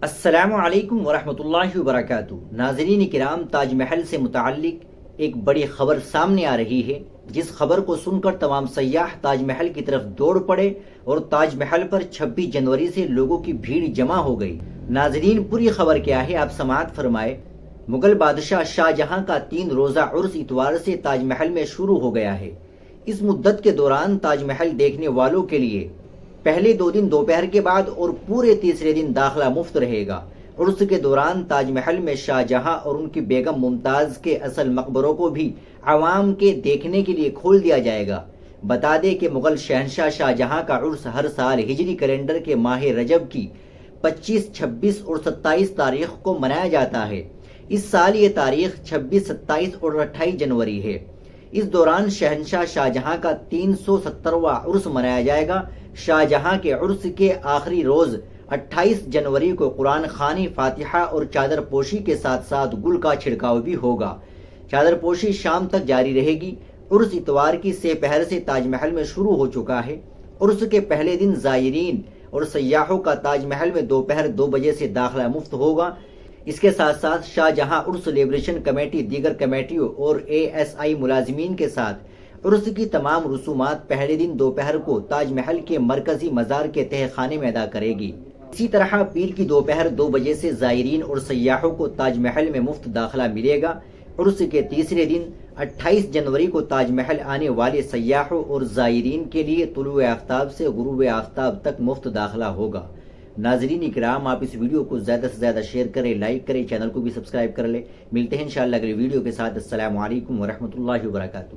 السلام علیکم ورحمۃ اللہ وبرکاتہ۔ ناظرین کرام، تاج محل سے متعلق ایک بڑی خبر سامنے آ رہی ہے، جس خبر کو سن کر تمام سیاح تاج محل کی طرف دوڑ پڑے اور تاج محل پر 26 جنوری سے لوگوں کی بھیڑ جمع ہو گئی۔ ناظرین، پوری خبر کیا ہے آپ سماعت فرمائے۔ مغل بادشاہ شاہ جہاں کا 3 روزہ عرس اتوار سے تاج محل میں شروع ہو گیا ہے۔ اس مدت کے دوران تاج محل دیکھنے والوں کے لیے پہلے 2 دن دوپہر کے بعد اور پورے تیسرے دن داخلہ مفت رہے گا۔ عرس کے دوران تاج محل میں شاہ جہاں اور ان کی بیگم ممتاز کے اصل مقبروں کو بھی عوام کے دیکھنے کے لیے کھول دیا جائے گا۔ بتا دیں کہ مغل شہنشاہ شاہ جہاں کا عرس ہر سال ہجری کیلنڈر کے ماہ رجب کی 25، 26 اور 27 تاریخ کو منایا جاتا ہے۔ اس سال یہ تاریخ 26، 27 اور 28 جنوری ہے۔ اس دوران شہنشاہ شاہ جہاں کا 370واں عرس منایا جائے گا۔ شاہ جہاں کے عرس کے آخری روز 28 جنوری کو قرآن خوانی، فاتحہ اور چادر پوشی کے ساتھ ساتھ گل کا چھڑکاؤ بھی ہوگا۔ چادر پوشی شام تک جاری رہے گی۔ عرس اتوار کی سہ پہر سے تاج محل میں شروع ہو چکا ہے۔ عرس کے پہلے دن زائرین اور سیاحوں کا تاج محل میں دوپہر 2 بجے سے داخلہ مفت ہوگا۔ اس کے ساتھ ساتھ شاہ جہاں عرس سیلیبریشن کمیٹی دیگر کمیٹیوں اور ASI ملازمین کے ساتھ عرس کی تمام رسومات پہلے دن دوپہر کو تاج محل کے مرکزی مزار کے تہہ خانے میں ادا کرے گی۔ اسی طرح پیر کی دوپہر 2 بجے سے زائرین اور سیاحوں کو تاج محل میں مفت داخلہ ملے گا۔ عرس کے تیسرے دن 28 جنوری کو تاج محل آنے والے سیاحوں اور زائرین کے لیے طلوع آفتاب سے غروب آفتاب تک مفت داخلہ ہوگا۔ ناظرین اکرام، آپ اس ویڈیو کو زیادہ سے زیادہ شیئر کریں، لائک کریں، چینل کو بھی سبسکرائب کر لیں۔ ملتے ہیں انشاءاللہ اگلی ویڈیو کے ساتھ۔ السلام علیکم ورحمۃ اللہ وبرکاتہ۔